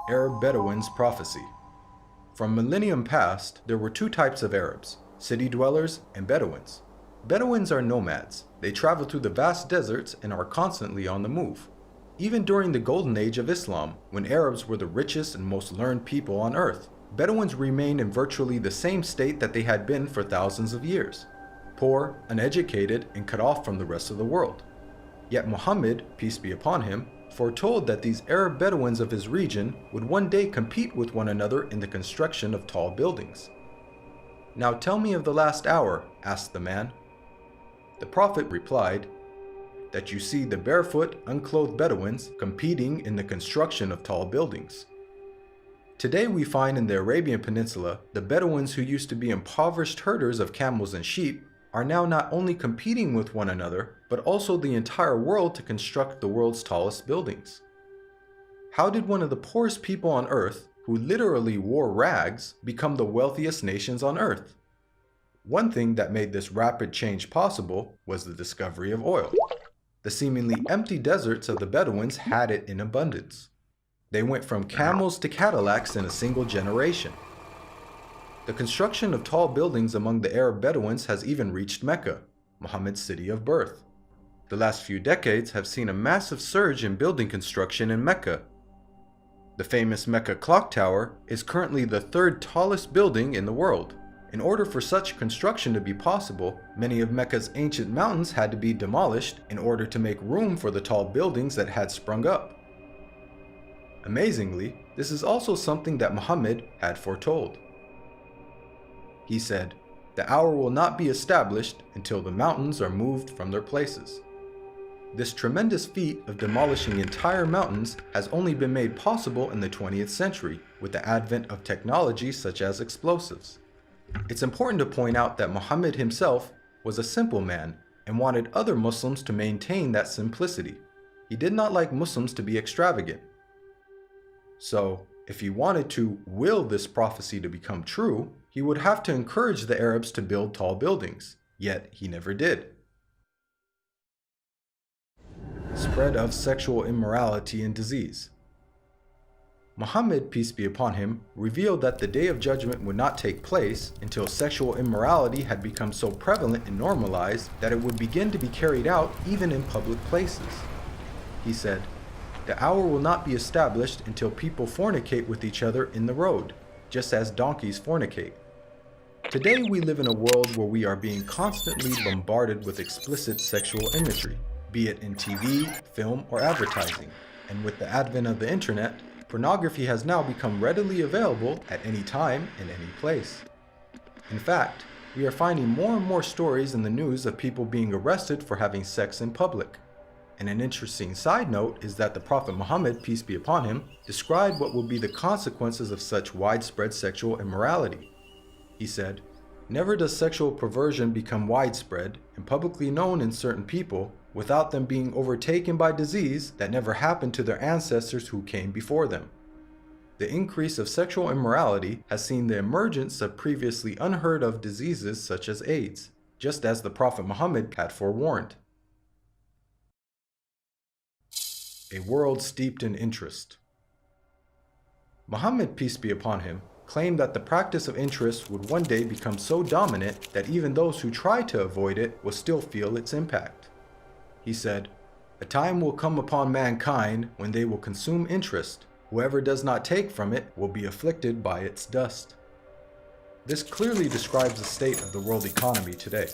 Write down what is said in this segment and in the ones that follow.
Arab Bedouins' prophecy. From millennium past, there were two types of Arabs, city dwellers and Bedouins. Bedouins are nomads. They travel through the vast deserts and are constantly on the move. Even during the golden age of Islam, when Arabs were the richest and most learned people on earth, Bedouins remained in virtually the same state that they had been for thousands of years, poor, uneducated, and cut off from the rest of the world. Yet Muhammad, peace be upon him, foretold that these Arab Bedouins of his region would one day compete with one another in the construction of tall buildings. "Now tell me of the last hour," asked the man. The Prophet replied, "That you see the barefoot, unclothed Bedouins competing in the construction of tall buildings." Today we find in the Arabian Peninsula, the Bedouins who used to be impoverished herders of camels and sheep are now not only competing with one another, but also the entire world to construct the world's tallest buildings. How did one of the poorest people on earth, who literally wore rags, become the wealthiest nations on earth? One thing that made this rapid change possible was the discovery of oil. The seemingly empty deserts of the Bedouins had it in abundance. They went from camels to Cadillacs in a single generation. The construction of tall buildings among the Arab Bedouins has even reached Mecca, Muhammad's city of birth. The last few decades have seen a massive surge in building construction in Mecca. The famous Mecca Clock Tower is currently the third tallest building in the world. In order for such construction to be possible, many of Mecca's ancient mountains had to be demolished in order to make room for the tall buildings that had sprung up. Amazingly, this is also something that Muhammad had foretold. He said, "The hour will not be established until the mountains are moved from their places." This tremendous feat of demolishing entire mountains has only been made possible in the 20th century with the advent of technology such as explosives. It's important to point out that Muhammad himself was a simple man and wanted other Muslims to maintain that simplicity. He did not like Muslims to be extravagant. So, if he wanted to will this prophecy to become true, he would have to encourage the Arabs to build tall buildings, yet he never did. Spread of sexual immorality and disease. Muhammad, peace be upon him, revealed that the Day of Judgment would not take place until sexual immorality had become so prevalent and normalized that it would begin to be carried out even in public places. He said, "The hour will not be established until people fornicate with each other in the road, just as donkeys fornicate." Today we live in a world where we are being constantly bombarded with explicit sexual imagery, be it in TV, film, or advertising. And with the advent of the internet, pornography has now become readily available at any time and any place. In fact, we are finding more and more stories in the news of people being arrested for having sex in public. And an interesting side note is that the Prophet Muhammad, peace be upon him, described what will be the consequences of such widespread sexual immorality. He said, "Never does sexual perversion become widespread and publicly known in certain people without them being overtaken by disease that never happened to their ancestors who came before them." The increase of sexual immorality has seen the emergence of previously unheard of diseases such as AIDS, just as the Prophet Muhammad had forewarned. A world steeped in interest. Muhammad, peace be upon him, claimed that the practice of interest would one day become so dominant that even those who try to avoid it will still feel its impact. He said, "A time will come upon mankind when they will consume interest. Whoever does not take from it will be afflicted by its dust." This clearly describes the state of the world economy today.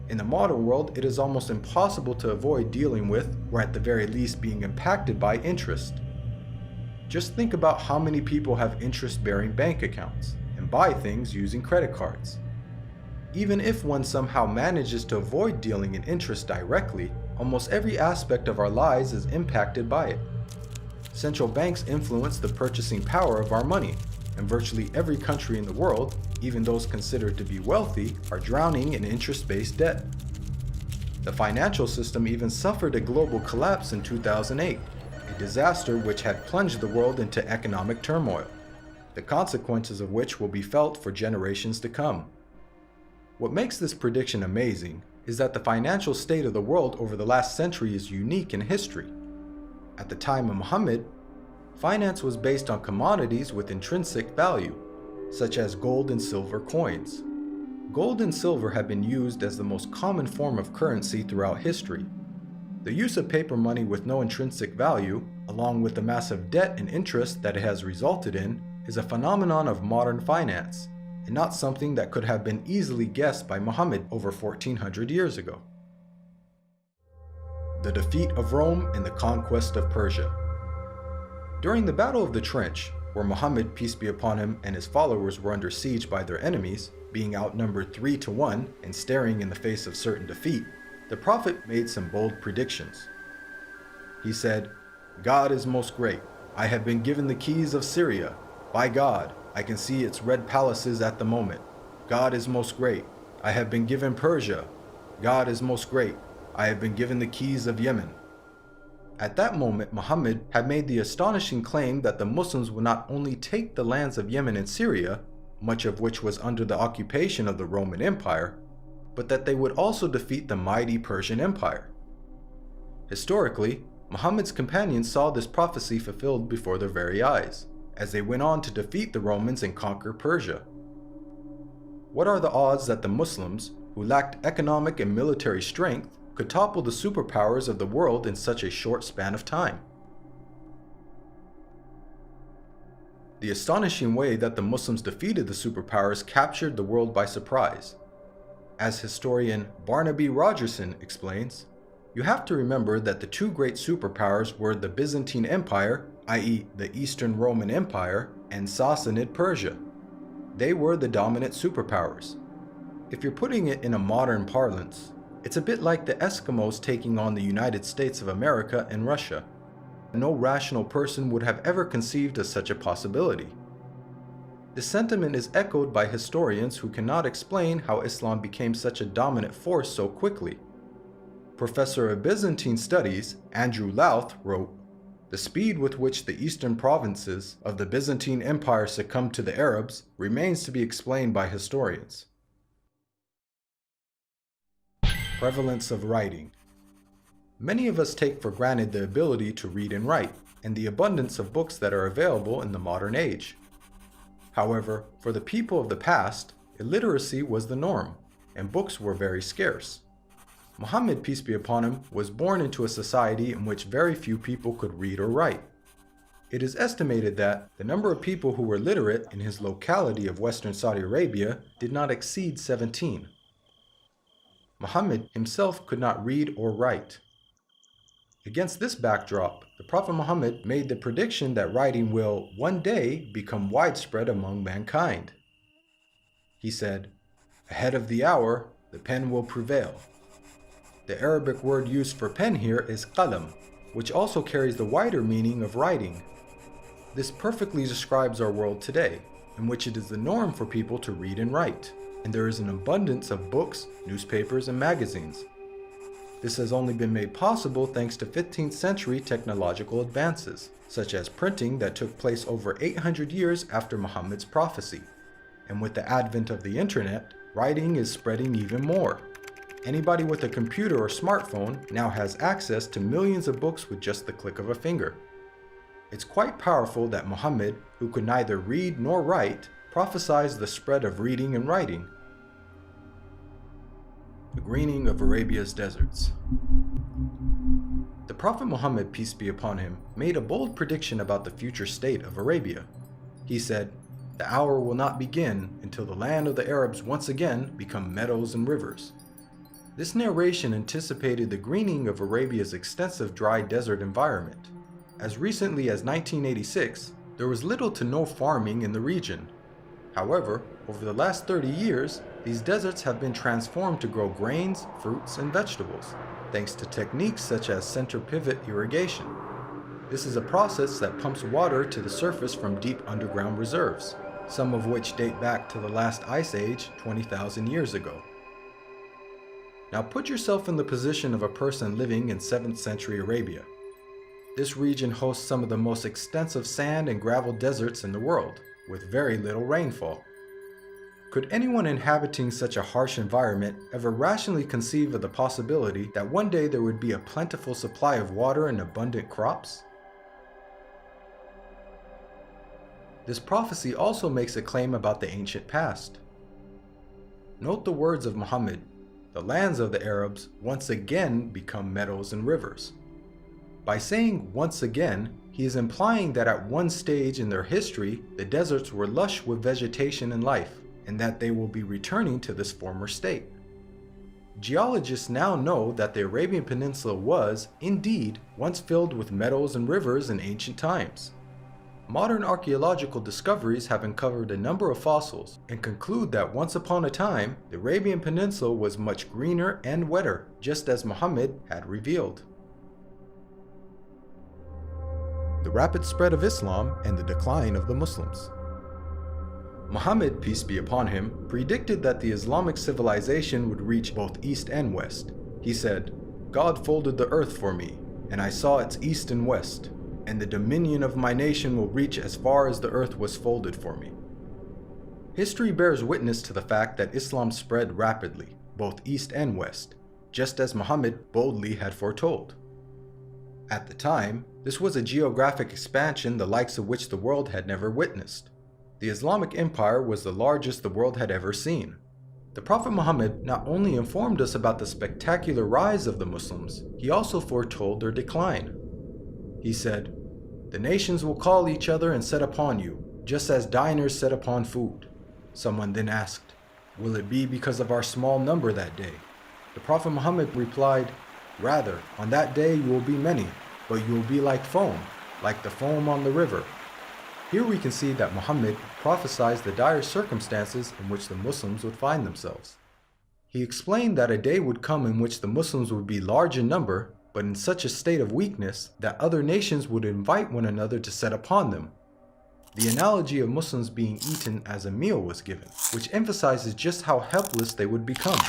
In the modern world, it is almost impossible to avoid dealing with, or at the very least being impacted by, interest. Just think about how many people have interest-bearing bank accounts and buy things using credit cards. Even if one somehow manages to avoid dealing in interest directly, almost every aspect of our lives is impacted by it. Central banks influence the purchasing power of our money, and virtually every country in the world, even those considered to be wealthy, are drowning in interest-based debt. The financial system even suffered a global collapse in 2008, a disaster which had plunged the world into economic turmoil, the consequences of which will be felt for generations to come. What makes this prediction amazing is that the financial state of the world over the last century is unique in history. At the time of Muhammad, Finance was based on commodities with intrinsic value, such as gold and silver coins. Gold and silver have been used as the most common form of currency throughout history. The use of paper money with no intrinsic value, along with the massive debt and interest that it has resulted in, is a phenomenon of modern finance, and not something that could have been easily guessed by Muhammad over 1400 years ago. The defeat of Rome and the conquest of Persia. During the Battle of the Trench, where Muhammad, peace be upon him, and his followers were under siege by their enemies, being outnumbered 3-1 and staring in the face of certain defeat, the Prophet made some bold predictions. He said, "God is most great. I have been given the keys of Syria. By God, I can see its red palaces at the moment. God is most great. I have been given Persia. God is most great. I have been given the keys of Yemen." At that moment, Muhammad had made the astonishing claim that the Muslims would not only take the lands of Yemen and Syria, much of which was under the occupation of the Roman Empire, but that they would also defeat the mighty Persian Empire. Historically, Muhammad's companions saw this prophecy fulfilled before their very eyes, as they went on to defeat the Romans and conquer Persia. What are the odds that the Muslims, who lacked economic and military strength, could topple the superpowers of the world in such a short span of time? The astonishing way that the Muslims defeated the superpowers captured the world by surprise. As historian Barnaby Rogerson explains, you have to remember that the two great superpowers were the Byzantine Empire, i.e. the Eastern Roman Empire, and Sassanid Persia. They were the dominant superpowers. If you're putting it in a modern parlance, it's a bit like the Eskimos taking on the United States of America and Russia. No rational person would have ever conceived of such a possibility. This sentiment is echoed by historians who cannot explain how Islam became such a dominant force so quickly. Professor of Byzantine Studies, Andrew Louth, wrote, "The speed with which the eastern provinces of the Byzantine Empire succumbed to the Arabs remains to be explained by historians." Prevalence of writing. Many of us take for granted the ability to read and write, and the abundance of books that are available in the modern age. However, for the people of the past, illiteracy was the norm, and books were very scarce. Muhammad, peace be upon him, was born into a society in which very few people could read or write. It is estimated that the number of people who were literate in his locality of Western Saudi Arabia did not exceed 17. Muhammad himself could not read or write. Against this backdrop, the Prophet Muhammad made the prediction that writing will one day become widespread among mankind. He said, "Ahead of the hour, the pen will prevail." The Arabic word used for pen here is qalam, which also carries the wider meaning of writing. This perfectly describes our world today, in which it is the norm for people to read and write, and there is an abundance of books, newspapers, and magazines. This has only been made possible thanks to 15th century technological advances, such as printing that took place over 800 years after Muhammad's prophecy. And with the advent of the internet, writing is spreading even more. Anybody with a computer or smartphone now has access to millions of books with just the click of a finger. It's quite powerful that Muhammad, who could neither read nor write, prophesied the spread of reading and writing. The greening of Arabia's deserts. The Prophet Muhammad, peace be upon him, made a bold prediction about the future state of Arabia. He said, "The hour will not begin until the land of the Arabs once again become meadows and rivers." This narration anticipated the greening of Arabia's extensive dry desert environment. As recently as 1986, there was little to no farming in the region. However, over the last 30 years, these deserts have been transformed to grow grains, fruits, and vegetables, thanks to techniques such as center pivot irrigation. This is a process that pumps water to the surface from deep underground reserves, some of which date back to the last ice age 20,000 years ago. Now put yourself in the position of a person living in 7th century Arabia. This region hosts some of the most extensive sand and gravel deserts in the world, with very little rainfall. Could anyone inhabiting such a harsh environment ever rationally conceive of the possibility that one day there would be a plentiful supply of water and abundant crops? This prophecy also makes a claim about the ancient past. Note the words of Muhammad, "The lands of the Arabs once again become meadows and rivers." By saying once again, he is implying that at one stage in their history, the deserts were lush with vegetation and life, and that they will be returning to this former state. Geologists now know that the Arabian Peninsula was, indeed, once filled with meadows and rivers in ancient times. Modern archaeological discoveries have uncovered a number of fossils and conclude that once upon a time, the Arabian Peninsula was much greener and wetter, just as Muhammad had revealed. The rapid spread of Islam and the decline of the Muslims. Muhammad, peace be upon him, predicted that the Islamic civilization would reach both east and west. He said, "God folded the earth for me, and I saw its east and west, and the dominion of my nation will reach as far as the earth was folded for me." History bears witness to the fact that Islam spread rapidly, both east and west, just as Muhammad boldly had foretold. At the time, this was a geographic expansion the likes of which the world had never witnessed. The Islamic Empire was the largest the world had ever seen. The Prophet Muhammad not only informed us about the spectacular rise of the Muslims, he also foretold their decline. He said, "The nations will call each other and set upon you, just as diners set upon food." Someone then asked, "Will it be because of our small number that day?" The Prophet Muhammad replied, "Rather, on that day you will be many, but you will be like the foam on the river." Here we can see that Muhammad prophesied the dire circumstances in which the Muslims would find themselves. He explained that a day would come in which the Muslims would be large in number, but in such a state of weakness that other nations would invite one another to set upon them. The analogy of Muslims being eaten as a meal was given, which emphasizes just how helpless they would become.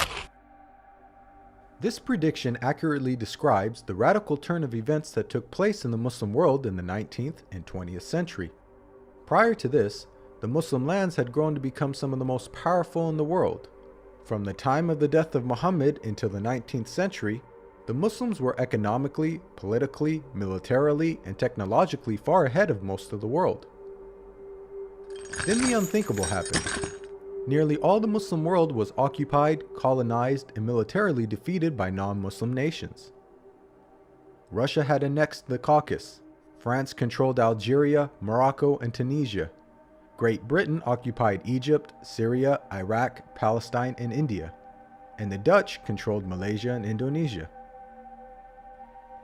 This prediction accurately describes the radical turn of events that took place in the Muslim world in the 19th and 20th century. Prior to this, the Muslim lands had grown to become some of the most powerful in the world. From the time of the death of Muhammad until the 19th century, the Muslims were economically, politically, militarily, and technologically far ahead of most of the world. Then the unthinkable happened. Nearly all the Muslim world was occupied, colonized, and militarily defeated by non-Muslim nations. Russia had annexed the Caucasus. France controlled Algeria, Morocco, and Tunisia. Great Britain occupied Egypt, Syria, Iraq, Palestine, and India. And the Dutch controlled Malaysia and Indonesia.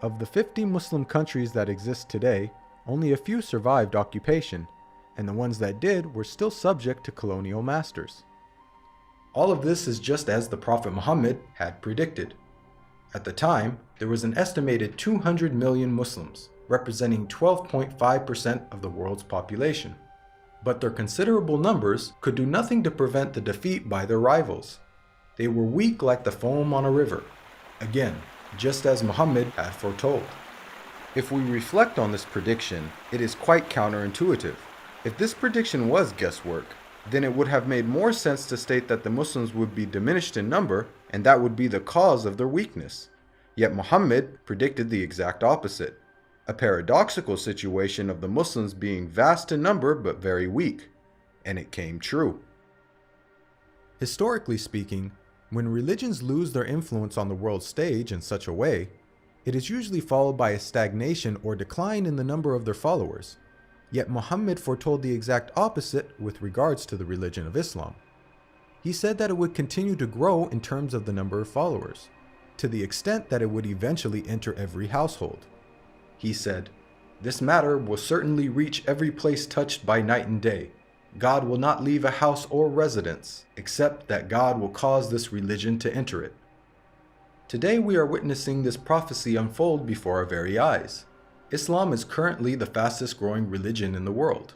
Of the 50 Muslim countries that exist today, only a few survived occupation, and the ones that did were still subject to colonial masters. All of this is just as the Prophet Muhammad had predicted. At the time, there was an estimated 200 million Muslims, representing 12.5% of the world's population. But their considerable numbers could do nothing to prevent the defeat by their rivals. They were weak like the foam on a river. Again, just as Muhammad had foretold. If we reflect on this prediction, it is quite counterintuitive. If this prediction was guesswork, then it would have made more sense to state that the Muslims would be diminished in number and that would be the cause of their weakness. Yet Muhammad predicted the exact opposite. A paradoxical situation of the Muslims being vast in number but very weak. And it came true. Historically speaking, when religions lose their influence on the world stage in such a way, it is usually followed by a stagnation or decline in the number of their followers. Yet Muhammad foretold the exact opposite with regards to the religion of Islam. He said that it would continue to grow in terms of the number of followers, to the extent that it would eventually enter every household. He said, "This matter will certainly reach every place touched by night and day. God will not leave a house or residence, except that God will cause this religion to enter it." Today we are witnessing this prophecy unfold before our very eyes. Islam is currently the fastest growing religion in the world,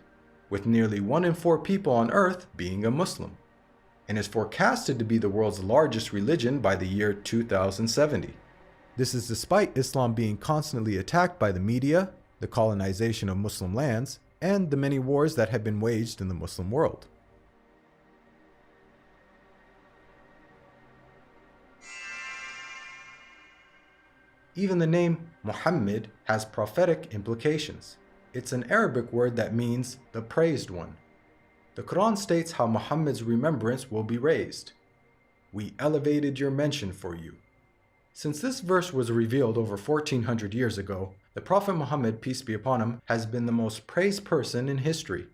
with nearly 1 in 4 people on earth being a Muslim, and is forecasted to be the world's largest religion by the year 2070. This is despite Islam being constantly attacked by the media, the colonization of Muslim lands, and the many wars that have been waged in the Muslim world. Even the name Muhammad has prophetic implications. It's an Arabic word that means the praised one. The Quran states how Muhammad's remembrance will be raised. We elevated your mention for you. Since this verse was revealed over 1400 years ago, the Prophet Muhammad, peace be upon him, has been the most praised person in history.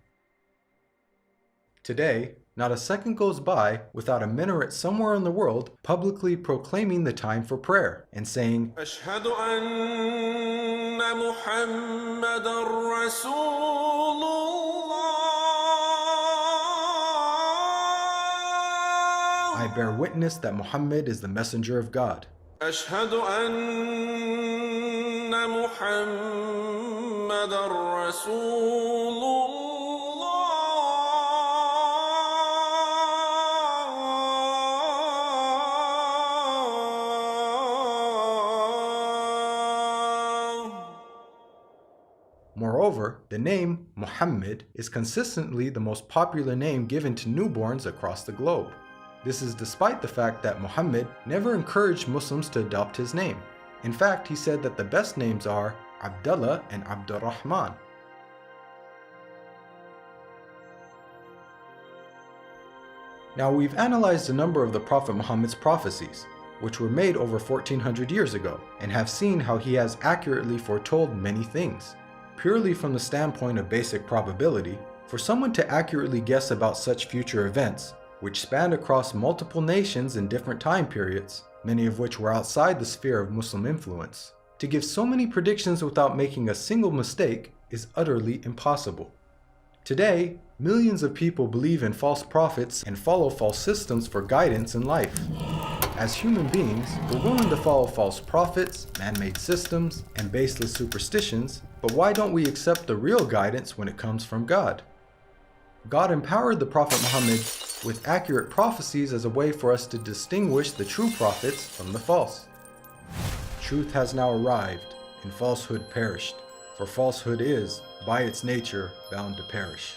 Today, not a second goes by without a minaret somewhere in the world publicly proclaiming the time for prayer and saying, أشهد أن محمدًا رسول الله. I bear witness that Muhammad is the messenger of God. أشهد أن محمدًا رسول الله. Moreover, the name Muhammad is consistently the most popular name given to newborns across the globe. This is despite the fact that Muhammad never encouraged Muslims to adopt his name. In fact, he said that the best names are Abdullah and Abdurrahman. Now, we've analyzed a number of the Prophet Muhammad's prophecies, which were made over 1400 years ago, and have seen how he has accurately foretold many things. Purely from the standpoint of basic probability, for someone to accurately guess about such future events, which spanned across multiple nations in different time periods, many of which were outside the sphere of Muslim influence, to give so many predictions without making a single mistake is utterly impossible. Today, millions of people believe in false prophets and follow false systems for guidance in life. As human beings, we're willing to follow false prophets, man-made systems, and baseless superstitions, but why don't we accept the real guidance when it comes from God? God empowered the Prophet Muhammad with accurate prophecies as a way for us to distinguish the true prophets from the false. Truth has now arrived, and falsehood perished, for falsehood is, by its nature, bound to perish.